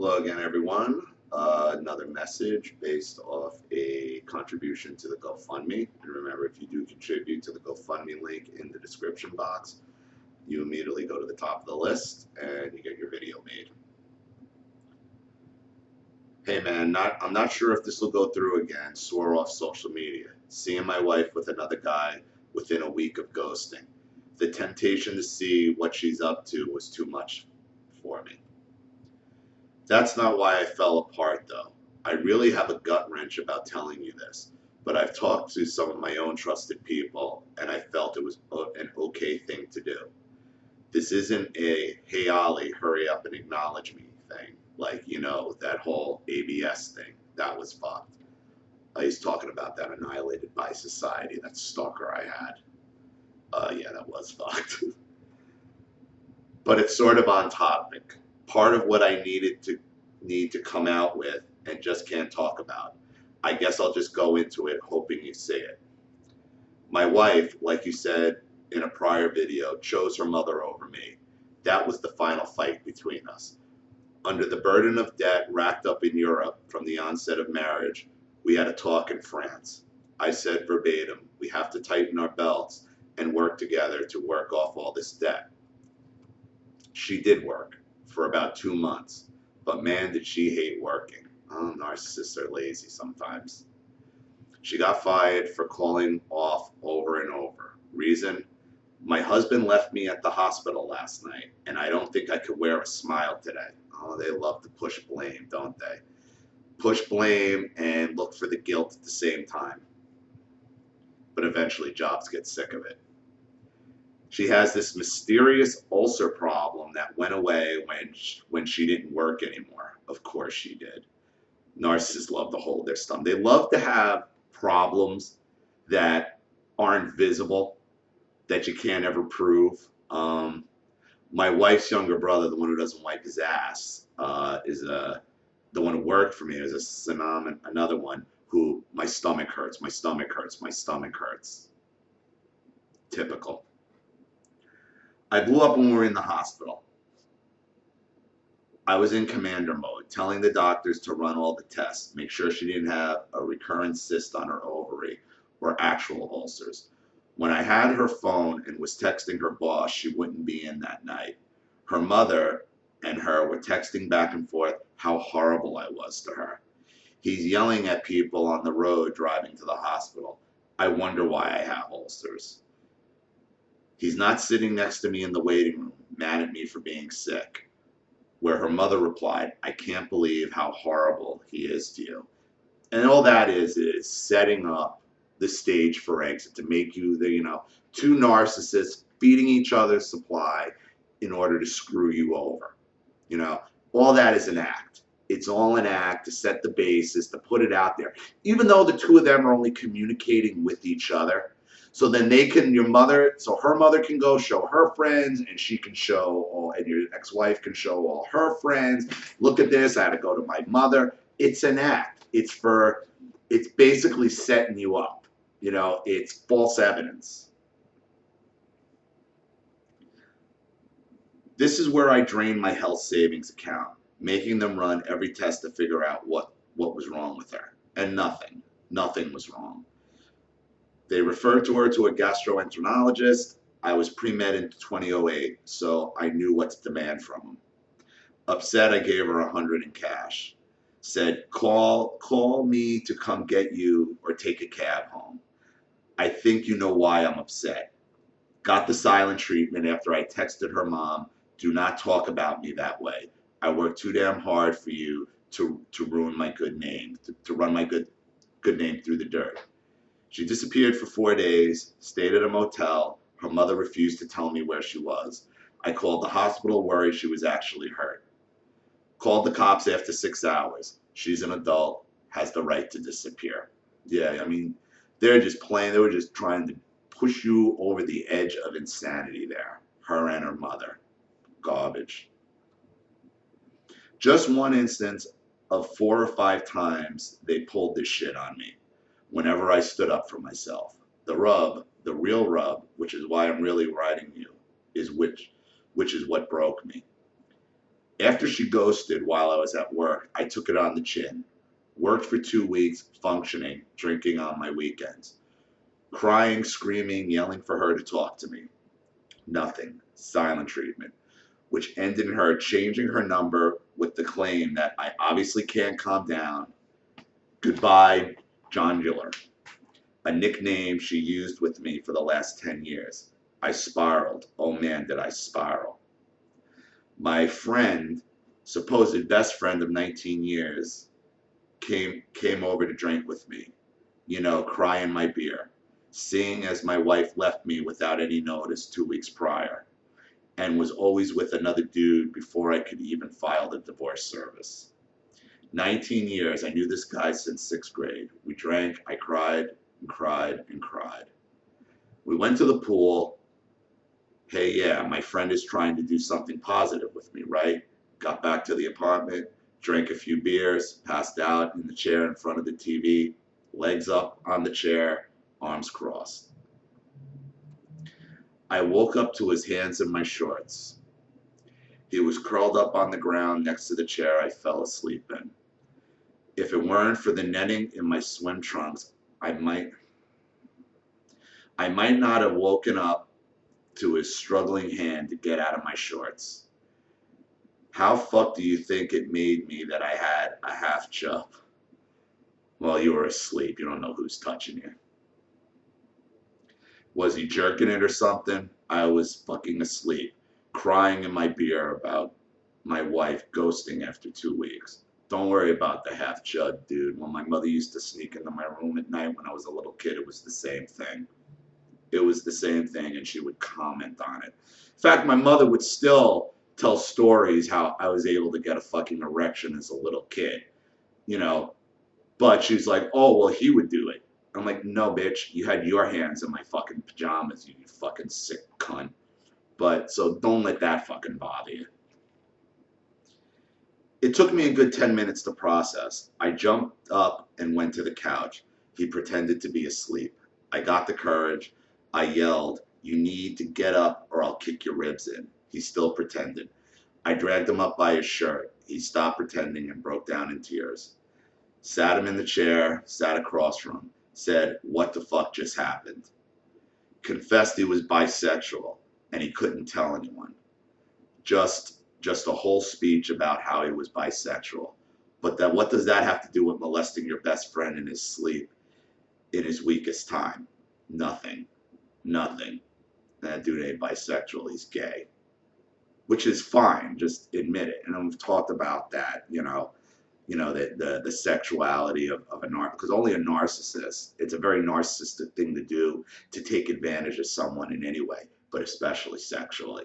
Hello again, everyone. Another message based off a contribution to the GoFundMe. And remember, if you do contribute to the GoFundMe link in the description box, you immediately go to the top of the list and you get your video made. Hey man, I'm not sure if this will go through again. Swore off social media. Seeing my wife with another guy within a week of ghosting. The temptation to see what she's up to was too much for me. That's not why I fell apart, though. I really have a gut wrench about telling you this, but I've talked to some of my own trusted people, and I felt it was an okay thing to do. This isn't a, hey, Ollie, hurry up and acknowledge me thing. Like, that whole ABS thing. That was fucked. He's talking about that annihilated by society, that stalker I had. Yeah, that was fucked. But it's sort of on topic. Part of what I need to come out with and just can't talk about. I guess I'll just go into it hoping you see it. My wife, like you said in a prior video, chose her mother over me. That was the final fight between us. Under the burden of debt racked up in Europe from the onset of marriage, we had a talk in France. I said verbatim, we have to tighten our belts and work together to work off all this debt. She did work for about 2 months, but man, did she hate working. Oh, narcissists are lazy sometimes. She got fired for calling off over and over. Reason? My husband left me at the hospital last night, and I don't think I could wear a smile today. Oh, they love to push blame, don't they? Push blame and look for the guilt at the same time. But eventually, jobs get sick of it. She has this mysterious ulcer problem that went away when she didn't work anymore. Of course she did. Narcissists love to hold their stomach. They love to have problems that aren't visible, that you can't ever prove. My wife's younger brother, the one who doesn't wipe his ass, is the one who worked for me. There's another one who, my stomach hurts, my stomach hurts, my stomach hurts. Typical. I blew up when we were in the hospital. I was in commander mode, telling the doctors to run all the tests, make sure she didn't have a recurrent cyst on her ovary or actual ulcers. When I had her phone and was texting her boss, she wouldn't be in that night. Her mother and her were texting back and forth how horrible I was to her. He's yelling at people on the road driving to the hospital. I wonder why I have ulcers. He's not sitting next to me in the waiting room, mad at me for being sick. Where her mother replied, I can't believe how horrible he is to you. And all that is setting up the stage for exit to make you two narcissists feeding each other's supply in order to screw you over. All that is an act. It's all an act to set the basis, to put it out there. Even though the two of them are only communicating with each other, so then her mother can go show her friends, and she can show and your ex-wife can show all her friends. Look at this, I had to go to my mother. It's an act. It's basically setting you up. It's false evidence. This is where I drained my health savings account, making them run every test to figure out what was wrong with her. And nothing was wrong. They referred her to a gastroenterologist. I was pre-med in 2008, so I knew what to demand from them. Upset, I gave her $100 in cash. Said, call me to come get you or take a cab home. I think you know why I'm upset. Got the silent treatment after I texted her mom, do not talk about me that way. I worked too damn hard for you to ruin my good name, to run my good name through the dirt. She disappeared for 4 days, stayed at a motel. Her mother refused to tell me where she was. I called the hospital worried she was actually hurt. Called the cops after 6 hours. She's an adult, has the right to disappear. Yeah, they're just playing. They were just trying to push you over the edge of insanity there. Her and her mother. Garbage. Just one instance of 4 or 5 times they pulled this shit on me. Whenever I stood up for myself. The real rub, which is why I'm really writing you, is which is what broke me. After she ghosted while I was at work, I took it on the chin. Worked for 2 weeks, functioning, drinking on my weekends. Crying, screaming, yelling for her to talk to me. Nothing. Silent treatment, which ended in her changing her number with the claim that I obviously can't calm down. Goodbye, Jonular, a nickname she used with me for the last 10 years. I spiraled. Oh man, did I spiral. My friend, supposed best friend of 19 years, came over to drink with me. You know, crying my beer, seeing as my wife left me without any notice 2 weeks prior, and was always with another dude before I could even file the divorce service. 19 years, I knew this guy since 6th grade. We drank, I cried and cried and cried. We went to the pool. Hey, yeah, my friend is trying to do something positive with me, right? Got back to the apartment, drank a few beers, passed out in the chair in front of the TV, legs up on the chair, arms crossed. I woke up to his hands in my shorts. He was curled up on the ground next to the chair I fell asleep in. If it weren't for the netting in my swim trunks, I might not have woken up to his struggling hand to get out of my shorts. How fucked do you think it made me that I had a half chub? Well, you were asleep. You don't know who's touching you. Was he jerking it or something? I was fucking asleep, crying in my beer about my wife ghosting after 2 weeks. Don't worry about the half chub, dude. When my mother used to sneak into my room at night when I was a little kid, it was the same thing. It was the same thing, and she would comment on it. In fact, my mother would still tell stories how I was able to get a fucking erection as a little kid, you know. But she's like, oh, well, he would do it. I'm like, no, bitch, you had your hands in my fucking pajamas, you fucking sick cunt. But, so don't let that fucking bother you. It took me a good 10 minutes to process. I jumped up and went to the couch. He pretended to be asleep. I got the courage. I yelled, you need to get up or I'll kick your ribs in. He still pretended. I dragged him up by his shirt. He stopped pretending and broke down in tears. Sat him in the chair, sat across from him, said, what the fuck just happened? Confessed he was bisexual and he couldn't tell anyone. Just a whole speech about how he was bisexual. But that, what does that have to do with molesting your best friend in his sleep in his weakest time? Nothing. Nothing. That dude ain't bisexual, he's gay. Which is fine, just admit it. And we've talked about that, the sexuality of a narcissist, because only a narcissist, it's a very narcissistic thing to do, to take advantage of someone in any way, but especially sexually.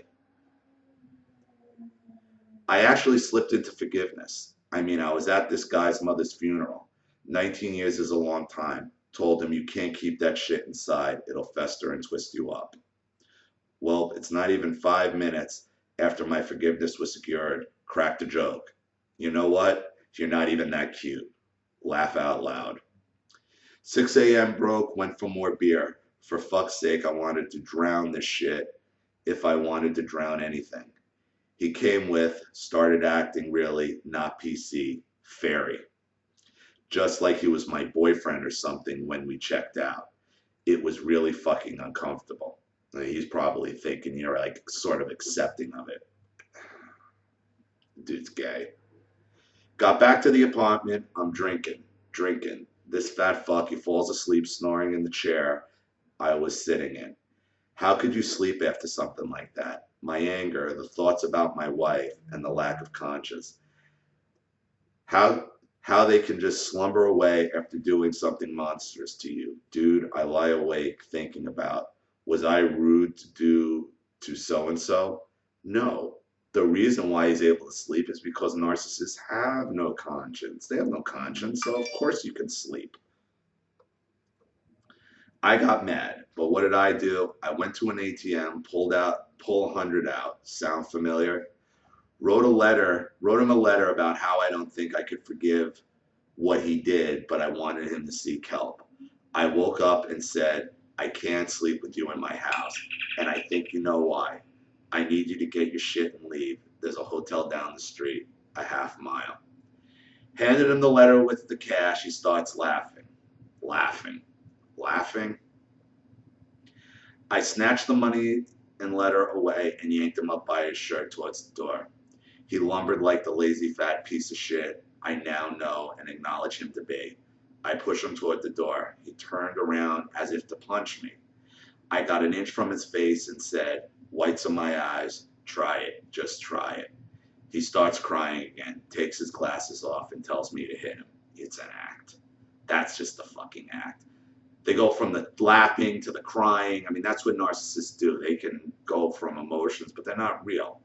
I actually slipped into forgiveness. I mean, I was at this guy's mother's funeral. 19 years is a long time. Told him, you can't keep that shit inside. It'll fester and twist you up. Well, it's not even 5 minutes after my forgiveness was secured. Cracked a joke. You know what? You're not even that cute. Laugh out loud. 6 a.m. broke, went for more beer. For fuck's sake, I wanted to drown this shit if I wanted to drown anything. He came with, started acting really not PC, fairy. Just like he was my boyfriend or something when we checked out. It was really fucking uncomfortable. He's probably thinking you're like sort of accepting of it. Dude's gay. Got back to the apartment. I'm drinking. This fat fuck, he falls asleep snoring in the chair I was sitting in. How could you sleep after something like that? My anger, the thoughts about my wife, and the lack of conscience. How they can just slumber away after doing something monstrous to you. Dude, I lie awake thinking about, was I rude to do to so-and-so? No. The reason why he's able to sleep is because narcissists have no conscience. They have no conscience, so of course you can sleep. I got mad, but what did I do? I went to an ATM, pull 100 out. Sound familiar? Wrote him a letter about how I don't think I could forgive what he did, but I wanted him to seek help. I woke up and said, I can't sleep with you in my house, and I think you know why. I need you to get your shit and leave. There's a hotel down the street, a half mile. Handed him the letter with the cash. He starts laughing. Laughing. I snatched the money and letter away and yanked him up by his shirt towards the door. He lumbered like the lazy fat piece of shit I now know and acknowledge him to be. I pushed him toward the door. He turned around as if to punch me. I got an inch from his face and said, whites of my eyes, try it, just try it. He starts crying again, takes his glasses off, and tells me to hit him. It's an act. That's just a fucking act. They go from the laughing to the crying. I mean, that's what narcissists do. They can go from emotions, but they're not real.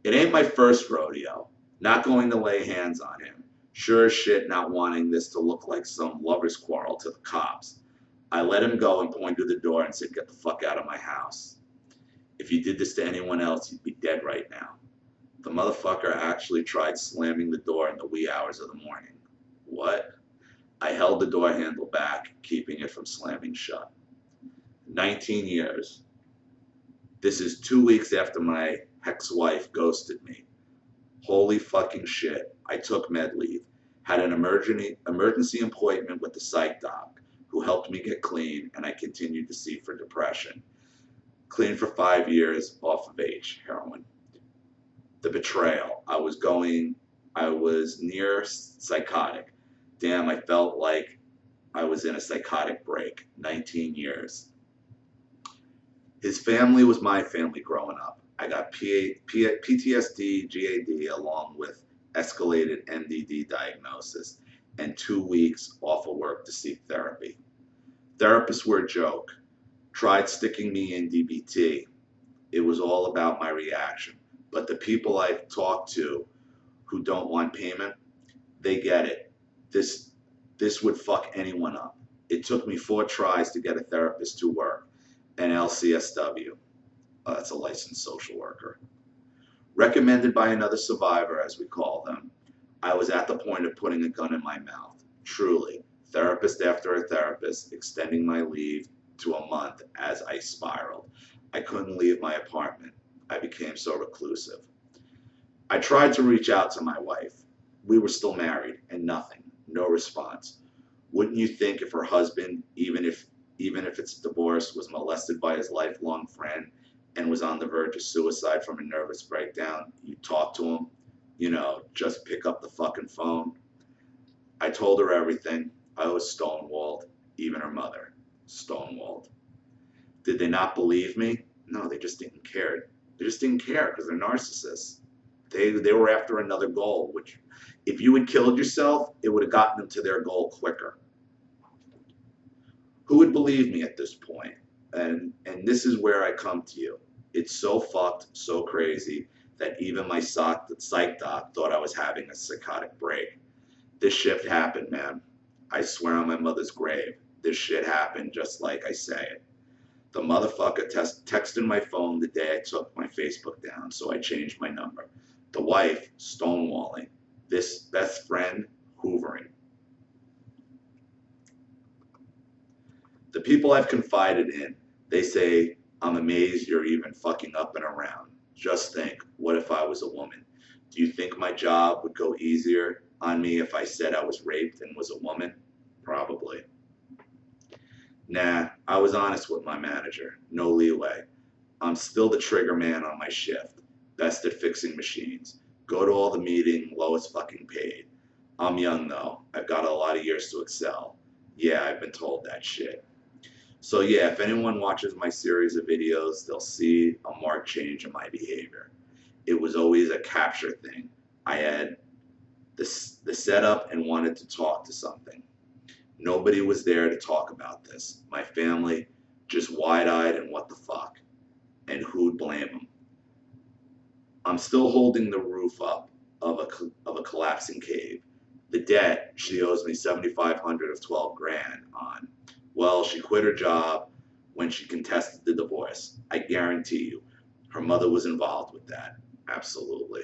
It ain't my first rodeo. Not going to lay hands on him. Sure as shit not wanting this to look like some lover's quarrel to the cops. I let him go and pointed to the door and said, get the fuck out of my house. If you did this to anyone else, you'd be dead right now. The motherfucker actually tried slamming the door in the wee hours of the morning. What? I held the door handle back, keeping it from slamming shut. 19 years. This is 2 weeks after my ex-wife ghosted me. Holy fucking shit. I took med leave. Had an emergency appointment with the psych doc, who helped me get clean, and I continued to see for depression. Clean for 5 years, off of heroin. The betrayal. I was near psychotic. Damn, I felt like I was in a psychotic break. 19 years. His family was my family growing up. I got PTSD, GAD, along with escalated MDD diagnosis, and 2 weeks off of work to seek therapy. Therapists were a joke. Tried sticking me in DBT. It was all about my reaction. But the people I've talked to who don't want payment, they get it. This would fuck anyone up. It took me 4 tries to get a therapist to work, an LCSW. That's a licensed social worker. Recommended by another survivor, as we call them. I was at the point of putting a gun in my mouth. Truly, therapist after a therapist, extending my leave to a month as I spiraled. I couldn't leave my apartment. I became so reclusive. I tried to reach out to my wife. We were still married, and nothing. No response. Wouldn't you think if her husband, even if it's divorce, was molested by his lifelong friend and was on the verge of suicide from a nervous breakdown, you'd talk to him? Just pick up the fucking phone. I told her everything. I was stonewalled, even her mother. Stonewalled. Did they not believe me? No, they just didn't care. They just didn't care because they're narcissists. They were after another goal, which if you had killed yourself, it would have gotten them to their goal quicker. Who would believe me at this point? And this is where I come to you. It's so fucked, so crazy, that even my psych doc thought I was having a psychotic break. This shit happened, man. I swear on my mother's grave. This shit happened just like I say it. The motherfucker texted my phone the day I took my Facebook down, so I changed my number. The wife, stonewalling. This best friend, hoovering. The people I've confided in, they say, I'm amazed you're even fucking up and around. Just think, what if I was a woman? Do you think my job would go easier on me if I said I was raped and was a woman? Probably. Nah, I was honest with my manager. No leeway. I'm still the trigger man on my shift. Best at fixing machines. Go to all the meeting, lowest fucking paid. I'm young though. I've got a lot of years to excel. Yeah, I've been told that shit. So yeah, if anyone watches my series of videos, they'll see a marked change in my behavior. It was always a capture thing. I had the setup and wanted to talk to something. Nobody was there to talk about this. My family, just wide-eyed and what the fuck. And who'd blame them? I'm still holding the roof up of a collapsing cave. The debt she owes me $7,500 of 12 grand on. Well, she quit her job when she contested the divorce. I guarantee you, her mother was involved with that. Absolutely.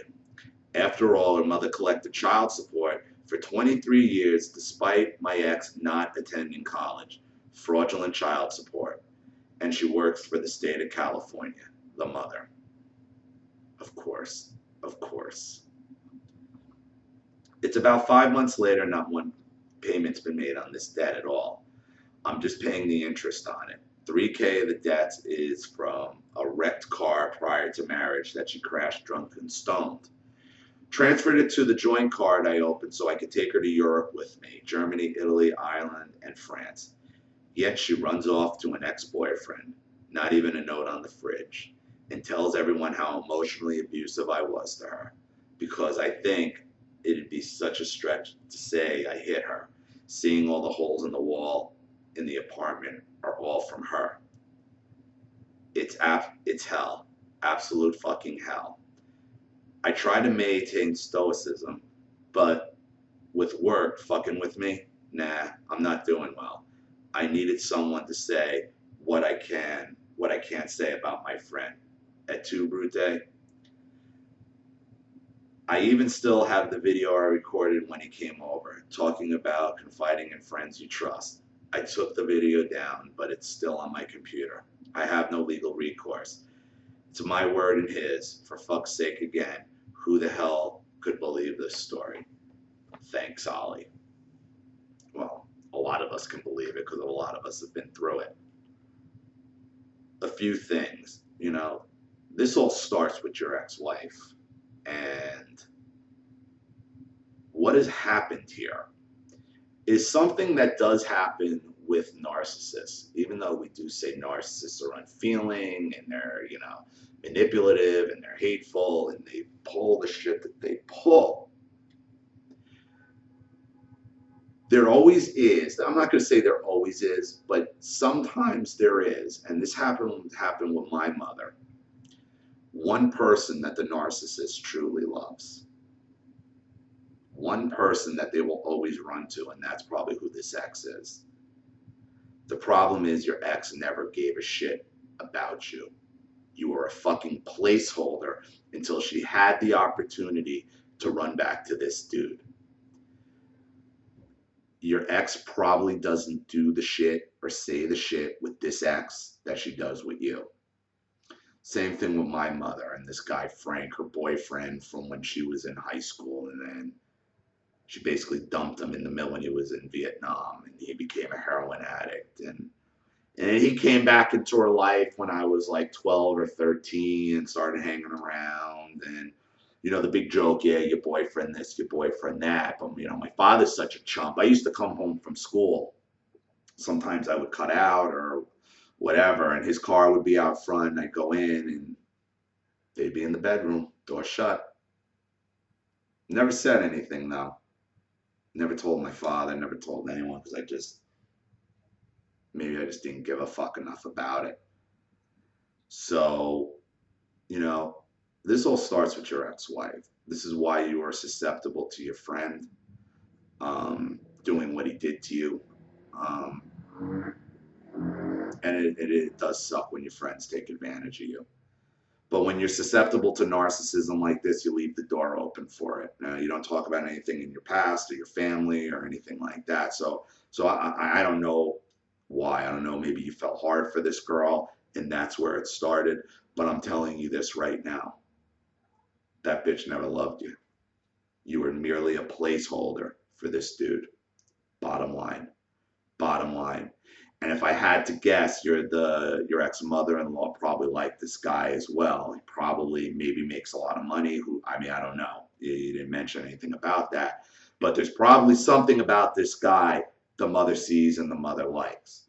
After all, her mother collected child support for 23 years despite my ex not attending college. Fraudulent child support. And she works for the state of California, the mother. Of course. Of course. It's about 5 months later, not one payment's been made on this debt at all. I'm just paying the interest on it. 3K of the debt is from a wrecked car prior to marriage that she crashed drunk and stoned. Transferred it to the joint card I opened so I could take her to Europe with me, Germany, Italy, Ireland, and France. Yet she runs off to an ex-boyfriend, not even a note on the fridge, and tells everyone how emotionally abusive I was to her, because I think it'd be such a stretch to say I hit her, seeing all the holes in the wall in the apartment are all from her. It's hell. Absolute fucking hell. I try to maintain stoicism, but with work fucking with me, nah, I'm not doing well. I needed someone to say what I can't say about my friend. At 2 Brute, I even still have the video I recorded when he came over, talking about confiding in friends you trust. I took the video down, but it's still on my computer. I have no legal recourse. It's my word and his. For fuck's sake again, who the hell could believe this story? Thanks, Ollie. Well, a lot of us can believe it because a lot of us have been through it. A few things, this all starts with your ex-wife. And what has happened here is something that does happen with narcissists, even though we do say narcissists are unfeeling and they're, manipulative and they're hateful and they pull the shit that they pull. There always is. I'm not going to say there always is, but sometimes there is. And this happened with my mother. One person that the narcissist truly loves. One person that they will always run to, and that's probably who this ex is. The problem is your ex never gave a shit about you. You were a fucking placeholder until she had the opportunity to run back to this dude. Your ex probably doesn't do the shit or say the shit with this ex that she does with you. Same thing with my mother and this guy, Frank, her boyfriend from when she was in high school. And then she basically dumped him in the middle when he was in Vietnam. And he became a heroin addict. And he came back into her life when I was like 12 or 13 and started hanging around. And, the big joke, yeah, your boyfriend this, your boyfriend that. But, my father's such a chump. I used to come home from school. Sometimes I would cut out or whatever, and his car would be out front, and I'd go in, and they'd be in the bedroom, door shut. Never said anything, though. Never told my father, never told anyone, because maybe I just didn't give a fuck enough about it. So, this all starts with your ex-wife. This is why you are susceptible to your friend doing what he did to you. And it does suck when your friends take advantage of you. But when you're susceptible to narcissism like this, you leave the door open for it. You don't talk about anything in your past or your family or anything like that. So I don't know why. I don't know. Maybe you felt hard for this girl and that's where it started. But I'm telling you this right now. That bitch never loved you. You were merely a placeholder for this dude. Bottom line. Bottom line. And if I had to guess, your ex-mother-in-law probably liked this guy as well. He probably maybe makes a lot of money. I don't know. You didn't mention anything about that. But there's probably something about this guy the mother sees and the mother likes.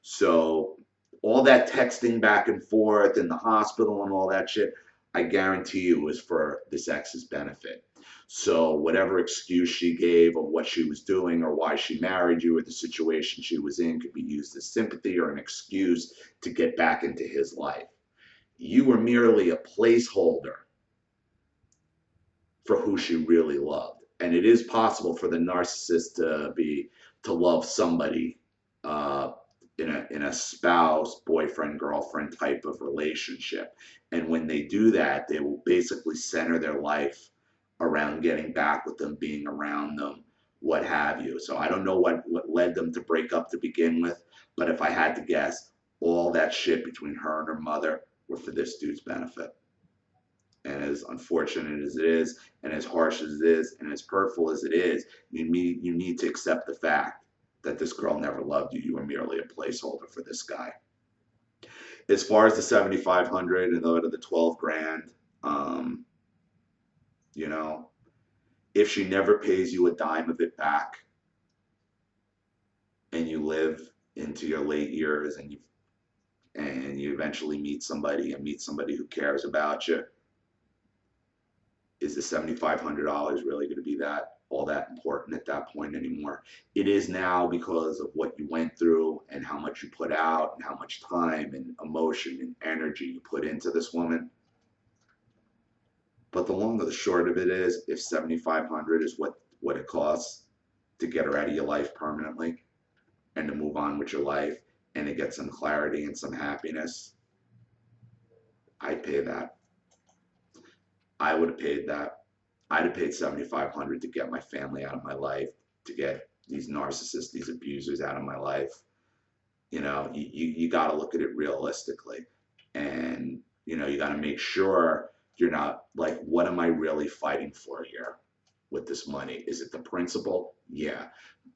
So all that texting back and forth in the hospital and all that shit, I guarantee you was for this ex's benefit. So whatever excuse she gave of what she was doing or why she married you or the situation she was in could be used as sympathy or an excuse to get back into his life. You were merely a placeholder for who she really loved. And it is possible for the narcissist to love somebody in a spouse, boyfriend, girlfriend type of relationship. And when they do that, they will basically center their life around getting back with them, being around them, what have you. So I don't know what led them to break up to begin with, but if I had to guess, all that shit between her and her mother were for this dude's benefit. And as unfortunate as it is, and as harsh as it is, and as hurtful as it is, you need to accept the fact that this girl never loved you. You were merely a placeholder for this guy. As far as the 7,500 and the 12 grand, um, you know, if she never pays you a dime of it back, and you live into your late years, and you eventually meet somebody who cares about you, is the $7,500 really going to be all that important at that point anymore? It is now, because of what you went through and how much you put out and how much time and emotion and energy you put into this woman. But the long or the short of it is, if 7,500 is what it costs to get her out of your life permanently and to move on with your life and to get some clarity and some happiness, I'd pay that. I would have paid that. I'd have paid 7,500 to get my family out of my life, to get these narcissists, these abusers out of my life. You got to look at it realistically, and you got to make sure you're not like, what am I really fighting for here with this money? Is it the principle? Yeah,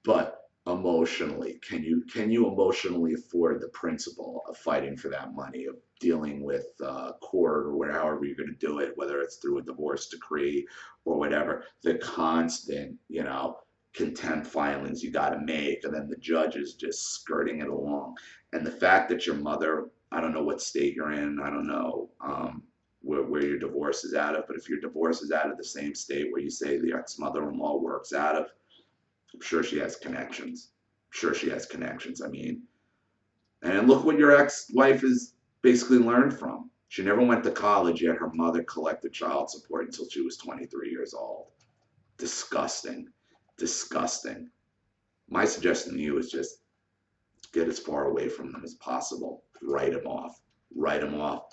but emotionally, can you emotionally afford the principle of fighting for that money, of dealing with court or however you're going to do it, whether it's through a divorce decree or whatever, the constant contempt filings you got to make, and then the judge is just skirting it along. And the fact that your mother, I don't know what state you're in, I don't know where your divorce is out of, but if your divorce is out of the same state where you say the ex-mother-in-law works out of, I'm sure she has connections. I mean, and look what your ex-wife has basically learned from. She never went to college, yet her mother collected child support until she was 23 years old. Disgusting. Disgusting. My suggestion to you is just get as far away from them as possible. Write him off. Write him off.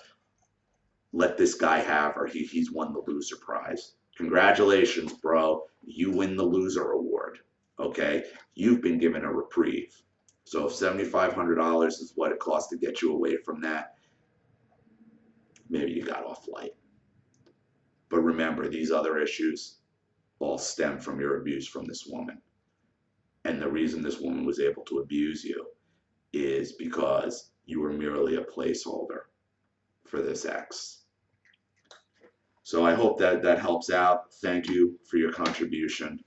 Let this guy have her. He's won the loser prize. Congratulations, bro. You win the loser award. Okay? You've been given a reprieve. So if $7,500 is what it costs to get you away from that, maybe you got off light. But remember, these other issues all stem from your abuse from this woman. And the reason this woman was able to abuse you is because you were merely a placeholder for this ex. So I hope that helps out. Thank you for your contribution.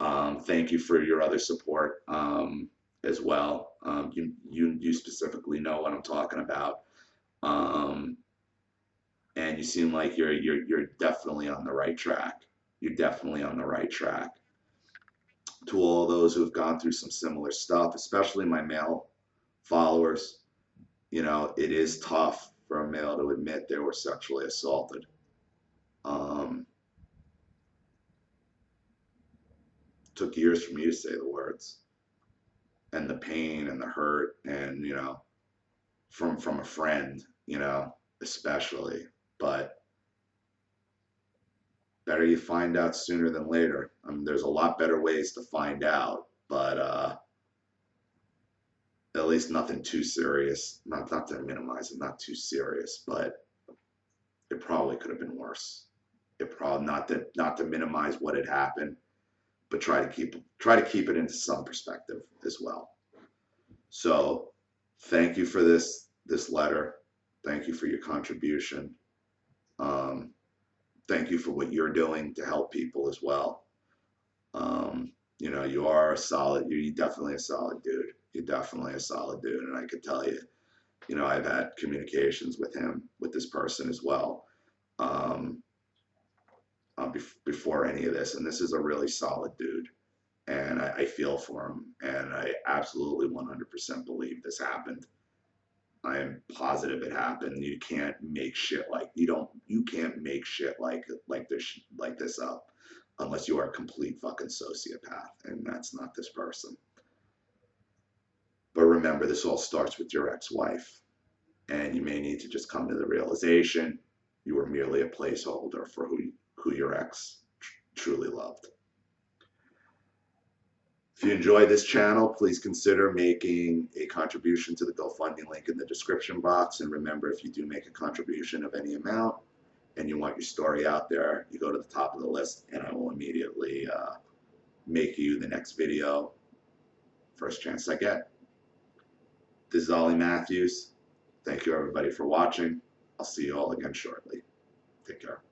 Thank you for your other support as well. You specifically know what I'm talking about, and you seem like you're definitely on the right track. You're definitely on the right track. To all those who have gone through some similar stuff, especially my male followers, it is tough for a male to admit they were sexually assaulted. Took years for me to say the words, and the pain and the hurt, and from a friend, especially. But better you find out sooner than later. I mean, there's a lot better ways to find out, but at least nothing too serious. Not to minimize it, not too serious, but it probably could have been worse. It probably, not to minimize what had happened, but try to keep it into some perspective as well. So thank you for this letter. Thank you for your contribution. Thank you for what you're doing to help people as well. You are you're definitely a solid dude. You're definitely a solid dude. And I could tell you, I've had communications with this person as well, before any of this. And this is a really solid dude. And I feel for him. And I absolutely 100% believe this happened. I am positive it happened. You can't make shit you can't make shit like this up unless you are a complete fucking sociopath, and that's not this person. But remember, this all starts with your ex-wife, and you may need to just come to the realization you were merely a placeholder for who your ex truly loved. If you enjoy this channel, please consider making a contribution to the GoFundMe link in the description box. And remember, if you do make a contribution of any amount, and you want your story out there, you go to the top of the list, and I will immediately make you the next video, first chance I get. This is Ollie Matthews. Thank you everybody for watching. I'll see you all again shortly. Take care.